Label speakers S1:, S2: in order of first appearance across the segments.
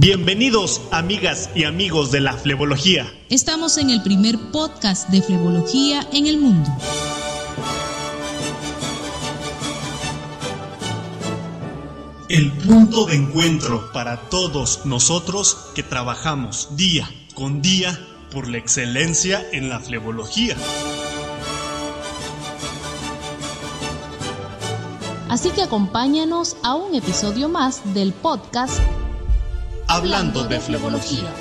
S1: Bienvenidos, amigas y amigos de la flebología.
S2: Estamos en el primer podcast de flebología en el mundo.
S1: El punto de encuentro para todos nosotros que trabajamos día con día por la excelencia en la flebología.
S2: Así que acompáñanos a un episodio más del podcast
S1: Hablando de flebología.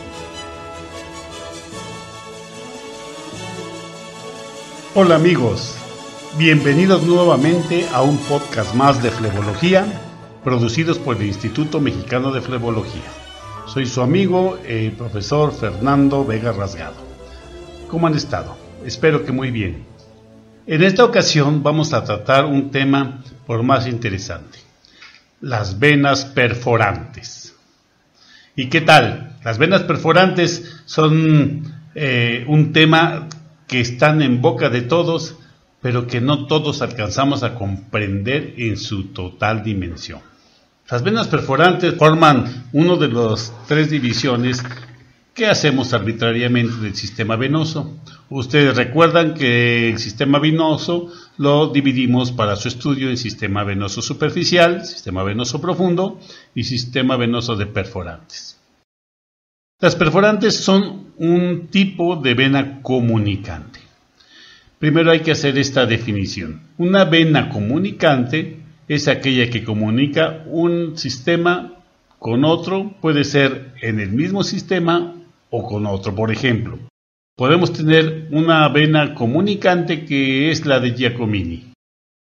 S3: Hola amigos, bienvenidos nuevamente a un podcast más de flebología, producidos por el Instituto Mexicano de Flebología. Soy su amigo, el profesor Fernando Vega Rasgado. ¿Cómo han estado? Espero que muy bien. En esta ocasión vamos a tratar un tema por más interesante: las venas perforantes. ¿Y qué tal? Las venas perforantes son un tema que están en boca de todos, pero que no todos alcanzamos a comprender en su total dimensión. Las venas perforantes forman una de las tres divisiones que hacemos arbitrariamente del sistema venoso. Ustedes recuerdan que el sistema venoso lo dividimos para su estudio en sistema venoso superficial, sistema venoso profundo y sistema venoso de perforantes. Las perforantes son un tipo de vena comunicante. Primero hay que hacer esta definición. Una vena comunicante es aquella que comunica un sistema con otro, puede ser en el mismo sistema o con otro. Por ejemplo, podemos tener una vena comunicante que es la de Giacomini.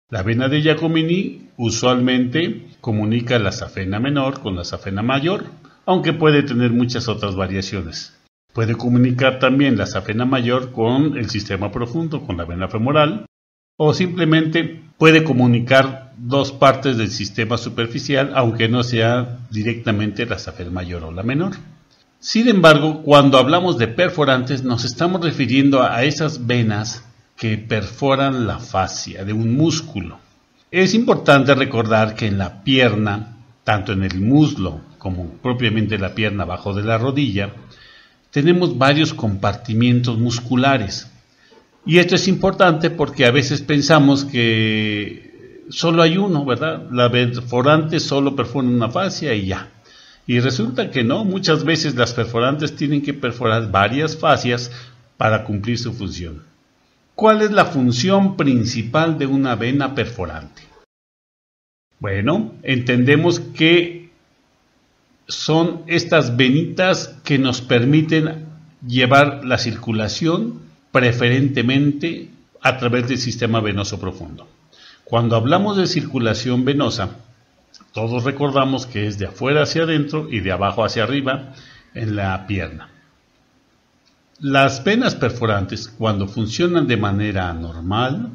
S3: La vena de Giacomini usualmente comunica la safena menor con la safena mayor, aunque puede tener muchas otras variaciones. Puede comunicar también la safena mayor con el sistema profundo, con la vena femoral, o simplemente puede comunicar dos partes del sistema superficial, aunque no sea directamente la safena mayor o la menor. Sin embargo, cuando hablamos de perforantes, nos estamos refiriendo a esas venas que perforan la fascia de un músculo. Es importante recordar que en la pierna, tanto en el muslo como propiamente la pierna abajo de la rodilla, tenemos varios compartimientos musculares. Y esto es importante porque a veces pensamos que solo hay uno, ¿verdad? La perforante solo perfora una fascia y ya. Y resulta que no, muchas veces las perforantes tienen que perforar varias fascias para cumplir su función. ¿Cuál es la función principal de una vena perforante? Bueno, entendemos que son estas venitas que nos permiten llevar la circulación preferentemente a través del sistema venoso profundo. Cuando hablamos de circulación venosa, todos recordamos que es de afuera hacia adentro y de abajo hacia arriba en la pierna. Las venas perforantes, cuando funcionan de manera normal,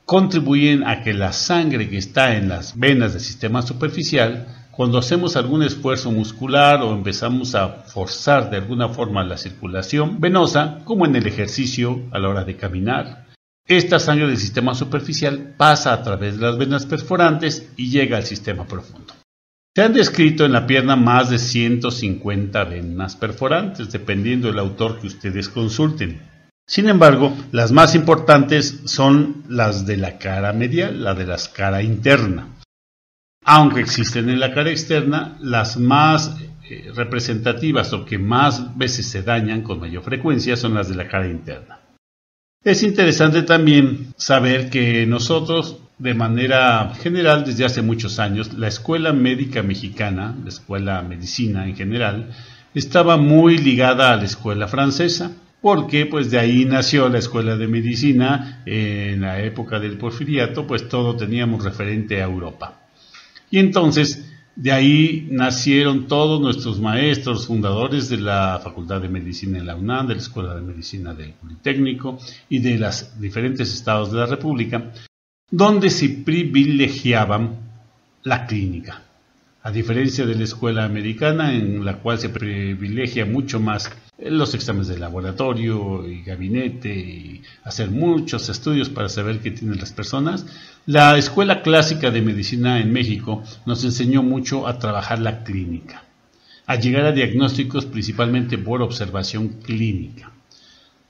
S3: contribuyen a que la sangre que está en las venas del sistema superficial, cuando hacemos algún esfuerzo muscular o empezamos a forzar de alguna forma la circulación venosa, como en el ejercicio a la hora de caminar, esta sangre del sistema superficial pasa a través de las venas perforantes y llega al sistema profundo. Se han descrito en la pierna más de 150 venas perforantes, dependiendo del autor que ustedes consulten. Sin embargo, las más importantes son las de la cara medial, la de la cara interna. Aunque existen en la cara externa, las más representativas o que más veces se dañan con mayor frecuencia son las de la cara interna. Es interesante también saber que nosotros, de manera general, desde hace muchos años, la Escuela Médica Mexicana, la Escuela de Medicina en general, estaba muy ligada a la Escuela Francesa, porque pues de ahí nació la Escuela de Medicina. En la época del Porfiriato, pues todo teníamos referente a Europa. Y entonces, de ahí nacieron todos nuestros maestros fundadores de la Facultad de Medicina en la UNAM, de la Escuela de Medicina del Politécnico y de los diferentes estados de la República, donde se privilegiaban la clínica. A diferencia de la escuela americana, en la cual se privilegia mucho más los exámenes de laboratorio y gabinete y hacer muchos estudios para saber qué tienen las personas, la escuela clásica de medicina en México nos enseñó mucho a trabajar la clínica. a llegar a diagnósticos principalmente por observación clínica.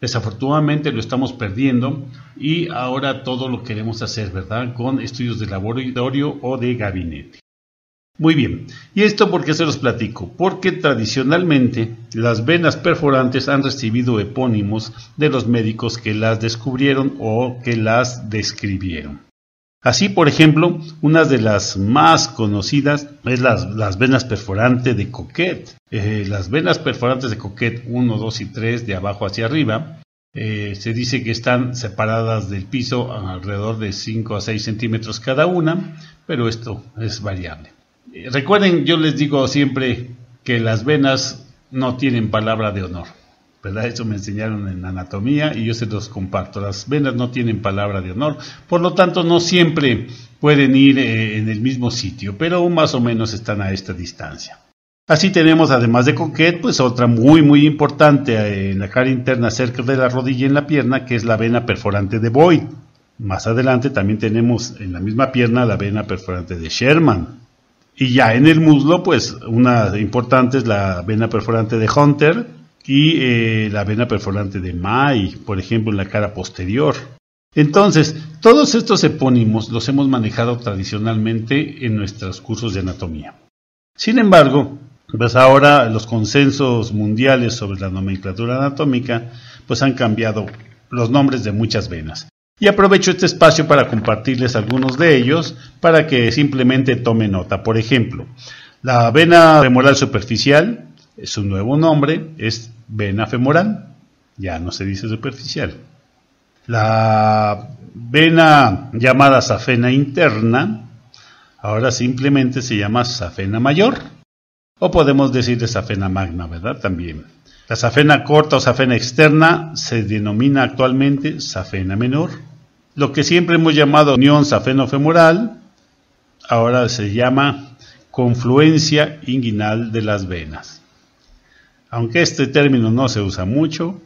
S3: Desafortunadamente lo estamos perdiendo y ahora todo lo queremos hacer, ¿verdad?, con estudios de laboratorio o de gabinete. Muy bien, ¿y esto por qué se los platico? Porque tradicionalmente las venas perforantes han recibido epónimos de los médicos que las descubrieron o que las describieron. Así, por ejemplo, una de las más conocidas es las venas perforantes de Coquet. Las venas perforantes de Coquet 1, 2 y 3, de abajo hacia arriba, se dice que están separadas del piso alrededor de 5 a 6 centímetros cada una, pero esto es variable. Recuerden, yo les digo siempre que las venas no tienen palabra de honor, ¿verdad? Eso me enseñaron en anatomía y yo se los comparto. Las venas no tienen palabra de honor, por lo tanto no siempre pueden ir en el mismo sitio, pero más o menos están a esta distancia. Así tenemos, además de Coquet, pues otra muy importante en la cara interna cerca de la rodilla y en la pierna, que es la vena perforante de Boyd. Más adelante también tenemos en la misma pierna la vena perforante de Sherman. Y ya en el muslo, pues una importante es la vena perforante de Hunter y la vena perforante de May, por ejemplo, en la cara posterior. Entonces, todos estos epónimos los hemos manejado tradicionalmente en nuestros cursos de anatomía. Sin embargo, pues ahora los consensos mundiales sobre la nomenclatura anatómica pues han cambiado los nombres de muchas venas. Y aprovecho este espacio para compartirles algunos de ellos para que simplemente tomen nota. Por ejemplo, la vena femoral superficial, su nuevo nombre es vena femoral, ya no se dice superficial. La vena llamada safena interna, ahora simplemente se llama safena mayor, o podemos decir de safena magna, ¿verdad? También. La safena corta o safena externa se denomina actualmente safena menor. Lo que siempre hemos llamado unión safeno-femoral, ahora se llama confluencia inguinal de las venas. Aunque este término no se usa mucho,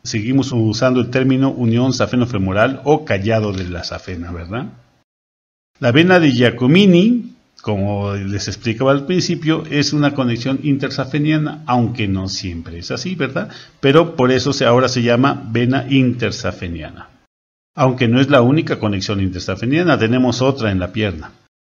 S3: seguimos usando el término unión safeno-femoral o callado de la safena, ¿verdad? La vena de Giacomini, como les explicaba al principio, es una conexión intersafeniana, aunque no siempre es así, ¿verdad? Pero por eso ahora se llama vena intersafeniana. Aunque no es la única conexión intersafeniana, tenemos otra en la pierna.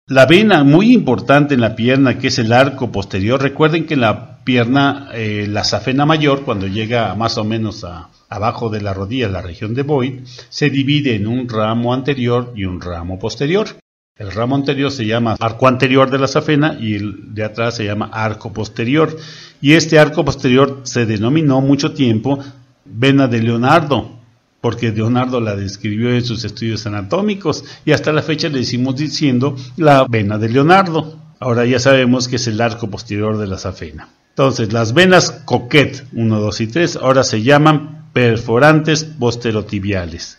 S3: La vena muy importante en la pierna, que es el arco posterior. Recuerden que en la pierna, la safena mayor, cuando llega más o menos abajo de la rodilla, la región de Boyd, se divide en un ramo anterior y un ramo posterior. El ramo anterior se llama arco anterior de la safena y el de atrás se llama arco posterior. Y este arco posterior se denominó mucho tiempo vena de Leonardo, porque Leonardo la describió en sus estudios anatómicos y hasta la fecha le seguimos diciendo la vena de Leonardo. Ahora ya sabemos que es el arco posterior de la safena. Entonces, las venas Coquet 1, 2 y 3 ahora se llaman perforantes posterotibiales.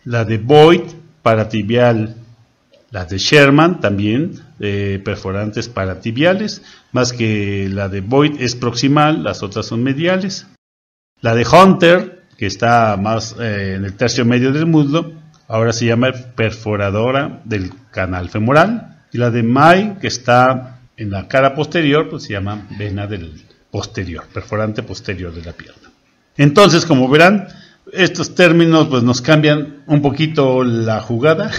S3: La de Boyd, paratibial. La de Sherman también, perforantes paratibiales, más que la de Boyd es proximal, las otras son mediales. La de Hunter, que está más en el tercio medio del muslo, ahora se llama perforadora del canal femoral. Y la de May, que está en la cara posterior, pues se llama vena del posterior, perforante posterior de la pierna. Entonces, como verán, estos términos pues nos cambian un poquito la jugada.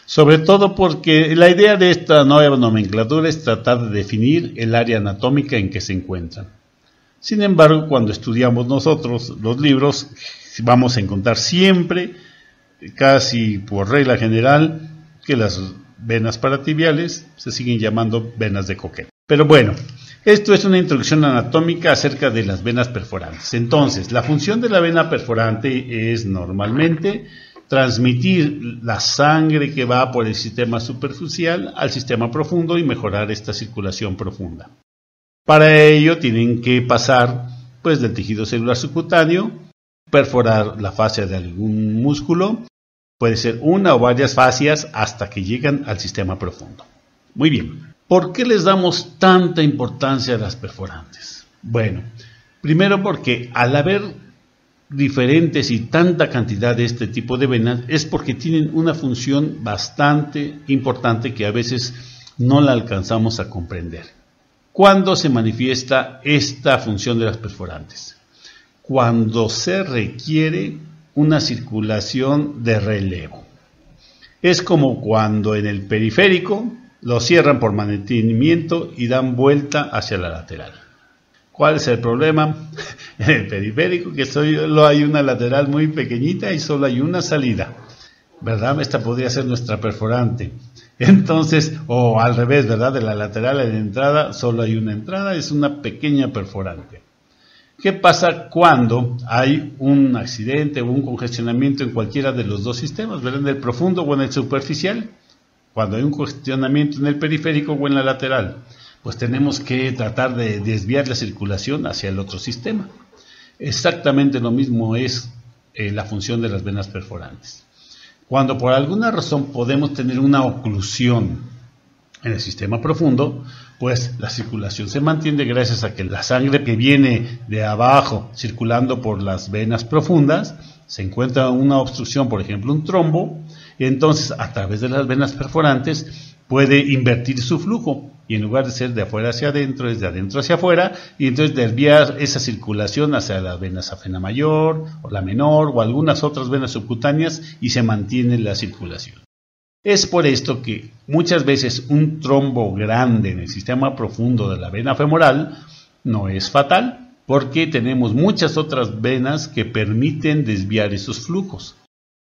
S3: Sobre todo porque la idea de esta nueva nomenclatura es tratar de definir el área anatómica en que se encuentran. Sin embargo, cuando estudiamos nosotros los libros, vamos a encontrar siempre, casi por regla general, que las venas paratibiales se siguen llamando venas de Coquet. Pero bueno, esto es una introducción anatómica acerca de las venas perforantes. Entonces, la función de la vena perforante es normalmente transmitir la sangre que va por el sistema superficial al sistema profundo y mejorar esta circulación profunda. Para ello tienen que pasar del tejido celular subcutáneo, perforar la fascia de algún músculo, puede ser una o varias fascias hasta que llegan al sistema profundo. Muy bien, ¿por qué les damos tanta importancia a las perforantes? Bueno, primero porque al haber diferentes y tanta cantidad de este tipo de venas es porque tienen una función bastante importante que a veces no la alcanzamos a comprender. ¿Cuándo se manifiesta esta función de las perforantes? Cuando se requiere una circulación de relevo. Es como cuando en el periférico lo cierran por mantenimiento y dan vuelta hacia la lateral. ¿Cuál es el problema? En el periférico que solo hay una lateral muy pequeñita y solo hay una salida, ¿verdad? Esta podría ser nuestra perforante. Entonces, o al revés, ¿verdad? De la lateral a la entrada solo hay una entrada, es una pequeña perforante. ¿Qué pasa cuando hay un accidente o un congestionamiento en cualquiera de los dos sistemas, ¿verdad? En el profundo o en el superficial? Cuando hay un congestionamiento en el periférico o en la lateral, pues tenemos que tratar de desviar la circulación hacia el otro sistema. Exactamente lo mismo es la función de las venas perforantes. Cuando por alguna razón podemos tener una oclusión en el sistema profundo, pues la circulación se mantiene gracias a que la sangre que viene de abajo circulando por las venas profundas, se encuentra una obstrucción, por ejemplo un trombo, y entonces a través de las venas perforantes puede invertir su flujo y en lugar de ser de afuera hacia adentro, es de adentro hacia afuera, y entonces desviar esa circulación hacia las venas safena mayor o la menor o algunas otras venas subcutáneas y se mantiene la circulación. Es por esto que muchas veces un trombo grande en el sistema profundo de la vena femoral no es fatal, porque tenemos muchas otras venas que permiten desviar esos flujos.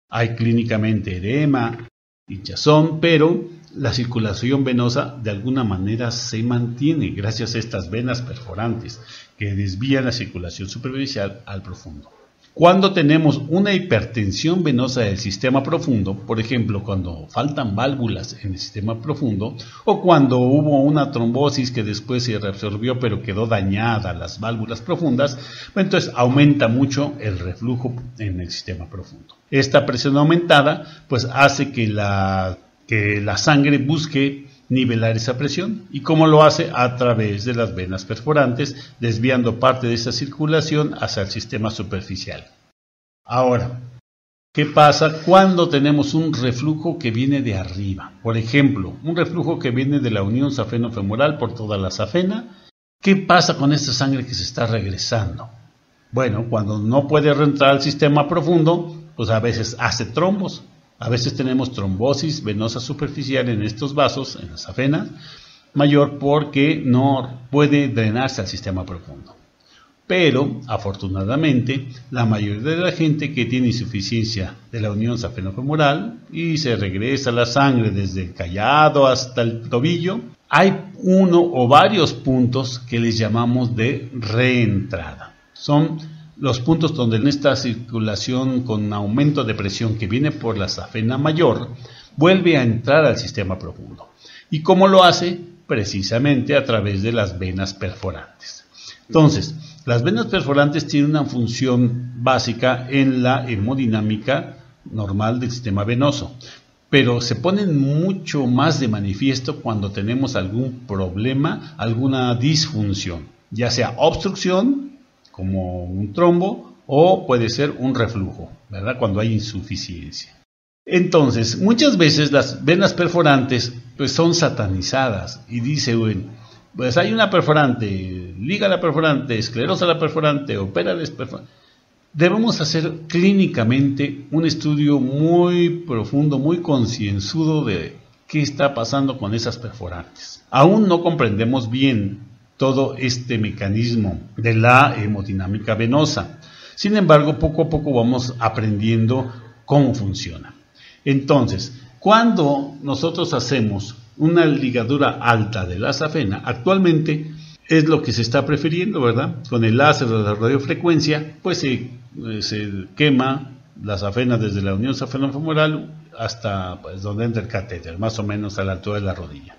S3: Hay clínicamente edema, hinchazón, pero la circulación venosa de alguna manera se mantiene gracias a estas venas perforantes que desvían la circulación superficial al profundo. Cuando tenemos una hipertensión venosa del sistema profundo, por ejemplo, cuando faltan válvulas en el sistema profundo o cuando hubo una trombosis que después se reabsorbió pero quedó dañada las válvulas profundas, entonces aumenta mucho el reflujo en el sistema profundo. Esta presión aumentada pues hace que la sangre busque nivelar esa presión. ¿Y cómo lo hace? A través de las venas perforantes, desviando parte de esa circulación hacia el sistema superficial. Ahora, ¿qué pasa cuando tenemos un reflujo que viene de arriba? Por ejemplo, un reflujo que viene de la unión safeno-femoral por toda la safena. ¿Qué pasa con esta sangre que se está regresando? Bueno, cuando no puede reentrar al sistema profundo, pues a veces hace trombos. A veces tenemos trombosis venosa superficial en estos vasos, en la safena mayor, porque no puede drenarse al sistema profundo. Pero, afortunadamente, la mayoría de la gente que tiene insuficiencia de la unión safeno-femoral y se regresa la sangre desde el callado hasta el tobillo, hay uno o varios puntos que les llamamos de reentrada. Son los puntos donde en esta circulación con aumento de presión que viene por la safena mayor, vuelve a entrar al sistema profundo. ¿Y cómo lo hace? Precisamente a través de las venas perforantes. Entonces, las venas perforantes tienen una función básica en la hemodinámica normal del sistema venoso, pero se ponen mucho más de manifiesto cuando tenemos algún problema, alguna disfunción, ya sea obstrucción, como un trombo, o puede ser un reflujo, ¿verdad? Cuando hay insuficiencia. Entonces, muchas veces las venas perforantes pues son satanizadas y dice, bueno, pues hay una perforante, liga la perforante, esclerosa la perforante, opera la perforante. Debemos hacer clínicamente un estudio muy profundo, muy concienzudo de qué está pasando con esas perforantes. Aún no comprendemos bien todo este mecanismo de la hemodinámica venosa. Sin embargo, poco a poco vamos aprendiendo cómo funciona. Entonces, cuando nosotros hacemos una ligadura alta de la safena, actualmente es lo que se está prefiriendo, ¿verdad? Con el láser o la radiofrecuencia, pues se quema la safena desde la unión safeno-femoral hasta pues, donde entra el catéter, más o menos a la altura de la rodilla.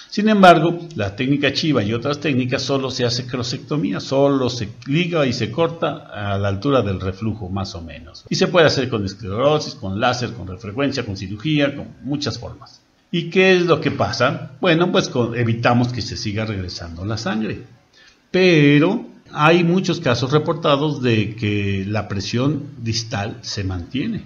S3: Sin embargo, la técnica Chiva y otras técnicas solo se hace crosectomía, solo se liga y se corta a la altura del reflujo, más o menos. Y se puede hacer con esclerosis, con láser, con radiofrecuencia, con cirugía, con muchas formas. ¿Y qué es lo que pasa? Bueno, pues evitamos que se siga regresando la sangre. Pero hay muchos casos reportados de que la presión distal se mantiene.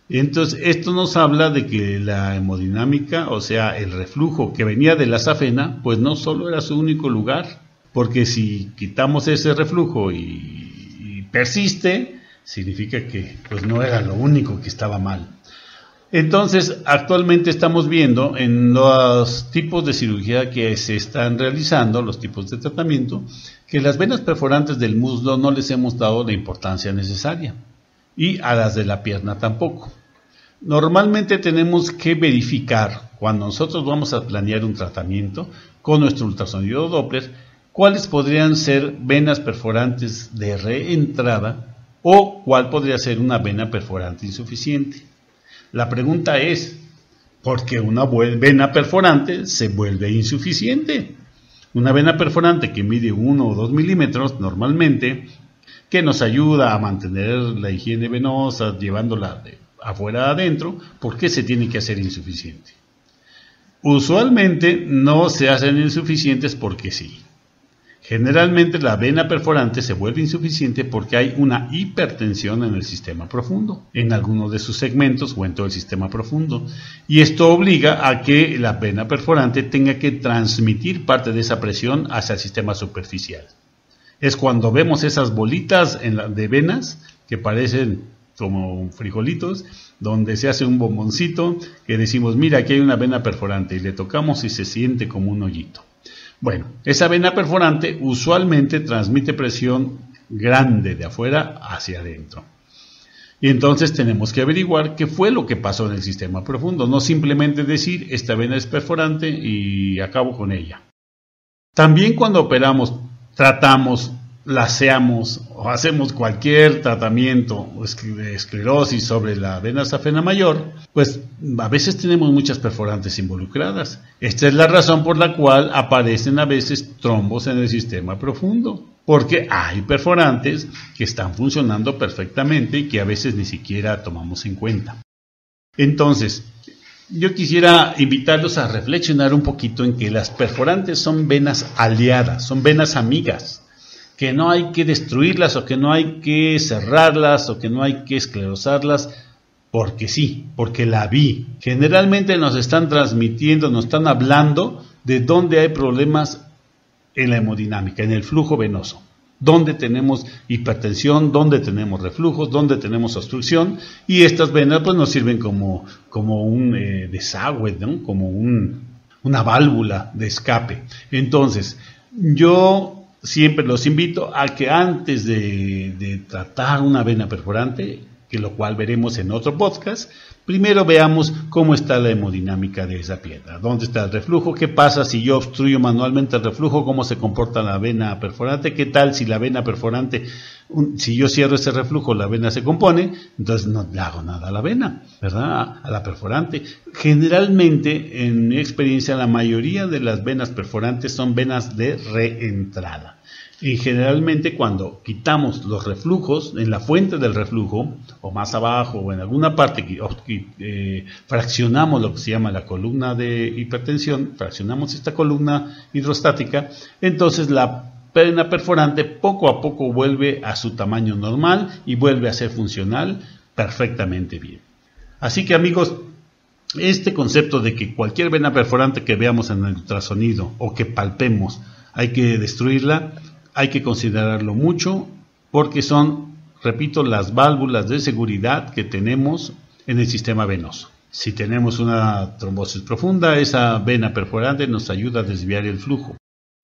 S3: Entonces, esto nos habla de que la hemodinámica, o sea, el reflujo que venía de la safena, pues no solo era su único lugar, porque si quitamos ese reflujo y persiste, significa que pues no era lo único que estaba mal. Entonces, actualmente estamos viendo en los tipos de cirugía que se están realizando, los tipos de tratamiento, que las venas perforantes del muslo no les hemos dado la importancia necesaria y a las de la pierna tampoco. Normalmente tenemos que verificar, cuando nosotros vamos a planear un tratamiento con nuestro ultrasonido Doppler, cuáles podrían ser venas perforantes de reentrada o cuál podría ser una vena perforante insuficiente. La pregunta es, ¿por qué una vena perforante se vuelve insuficiente? Una vena perforante que mide 1 o 2 milímetros normalmente, que nos ayuda a mantener la higiene venosa, llevándola de afuera a adentro, ¿por qué se tiene que hacer insuficiente? Usualmente no se hacen insuficientes porque sí. Generalmente la vena perforante se vuelve insuficiente porque hay una hipertensión en el sistema profundo, en alguno de sus segmentos o en todo el sistema profundo. Y esto obliga a que la vena perforante tenga que transmitir parte de esa presión hacia el sistema superficial. Es cuando vemos esas bolitas de venas que parecen como frijolitos, donde se hace un bomboncito que decimos, mira, aquí hay una vena perforante, y le tocamos y se siente como un hoyito. Bueno, esa vena perforante usualmente transmite presión grande de afuera hacia adentro. Y entonces tenemos que averiguar qué fue lo que pasó en el sistema profundo, no simplemente decir, esta vena es perforante y acabo con ella. También cuando operamos, tratamos, laseamos o hacemos cualquier tratamiento de esclerosis sobre la vena safena mayor, pues a veces tenemos muchas perforantes involucradas. Esta es la razón por la cual aparecen a veces trombos en el sistema profundo, porque hay perforantes que están funcionando perfectamente y que a veces ni siquiera tomamos en cuenta. Entonces, yo quisiera invitarlos a reflexionar un poquito en que las perforantes son venas aliadas, son venas amigas, que no hay que destruirlas o que no hay que cerrarlas o que no hay que esclerosarlas porque sí, porque la vi. Generalmente nos están transmitiendo, nos están hablando de dónde hay problemas en la hemodinámica, en el flujo venoso, dónde tenemos hipertensión, dónde tenemos reflujos, dónde tenemos obstrucción, y estas venas pues nos sirven como un desagüe, ¿no? Como una válvula de escape. Entonces, yo siempre los invito a que antes de tratar una vena perforante, que lo cual veremos en otro podcast, primero veamos cómo está la hemodinámica de esa piedra, dónde está el reflujo, qué pasa si yo obstruyo manualmente el reflujo, cómo se comporta la vena perforante, qué tal si la vena perforante, si yo cierro ese reflujo, la vena se compone, entonces no le hago nada a la vena, ¿verdad? A la perforante. Generalmente, en mi experiencia, la mayoría de las venas perforantes son venas de reentrada. Y generalmente cuando quitamos los reflujos en la fuente del reflujo, o más abajo, o en alguna parte, fraccionamos lo que se llama la columna de hipertensión, fraccionamos esta columna hidrostática, entonces la vena perforante poco a poco vuelve a su tamaño normal y vuelve a ser funcional perfectamente bien. Así que amigos, este concepto de que cualquier vena perforante que veamos en el ultrasonido o que palpemos hay que destruirla, hay que considerarlo mucho porque son, repito, las válvulas de seguridad que tenemos en el sistema venoso. Si tenemos una trombosis profunda, esa vena perforante nos ayuda a desviar el flujo.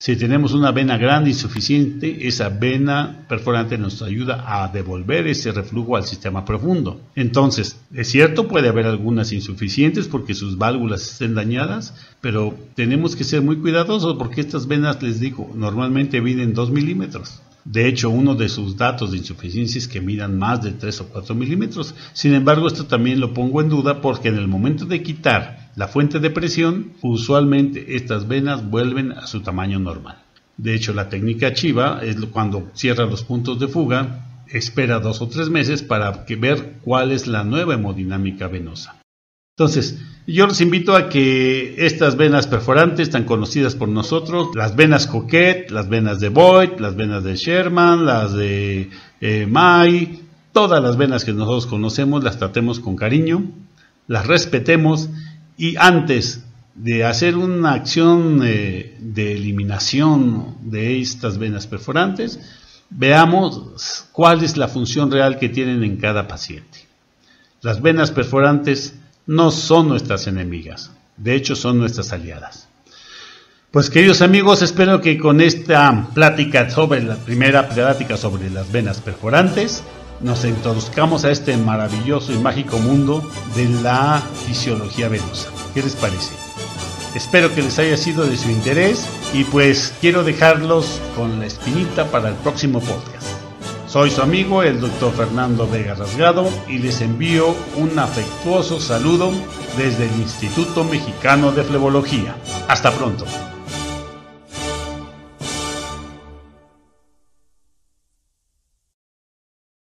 S3: Si tenemos una vena grande insuficiente, esa vena perforante nos ayuda a devolver ese reflujo al sistema profundo. Entonces, es cierto, puede haber algunas insuficientes porque sus válvulas estén dañadas, pero tenemos que ser muy cuidadosos porque estas venas, les digo, normalmente miden 2 milímetros. De hecho, uno de sus datos de insuficiencia es que midan más de 3 o 4 milímetros. Sin embargo, esto también lo pongo en duda porque en el momento de quitar la fuente de presión, usualmente estas venas vuelven a su tamaño normal. De hecho, la técnica Chiva es cuando cierra los puntos de fuga, espera 2 o 3 meses para ver cuál es la nueva hemodinámica venosa. Entonces, yo los invito a que estas venas perforantes tan conocidas por nosotros, las venas Coquette, las venas de Boyd, las venas de Sherman, las de May, todas las venas que nosotros conocemos las tratemos con cariño, las respetemos y antes de hacer una acción de eliminación de estas venas perforantes, veamos cuál es la función real que tienen en cada paciente. Las venas perforantes no son nuestras enemigas, de hecho son nuestras aliadas. Pues queridos amigos, espero que con esta plática sobre la primera plática sobre las venas perforantes nos introduzcamos a este maravilloso y mágico mundo de la fisiología venosa. ¿Qué les parece? Espero que les haya sido de su interés y pues quiero dejarlos con la espinita para el próximo podcast. Soy su amigo el Dr. Fernando Vega Rasgado y les envío un afectuoso saludo desde el Instituto Mexicano de Flebología. Hasta pronto.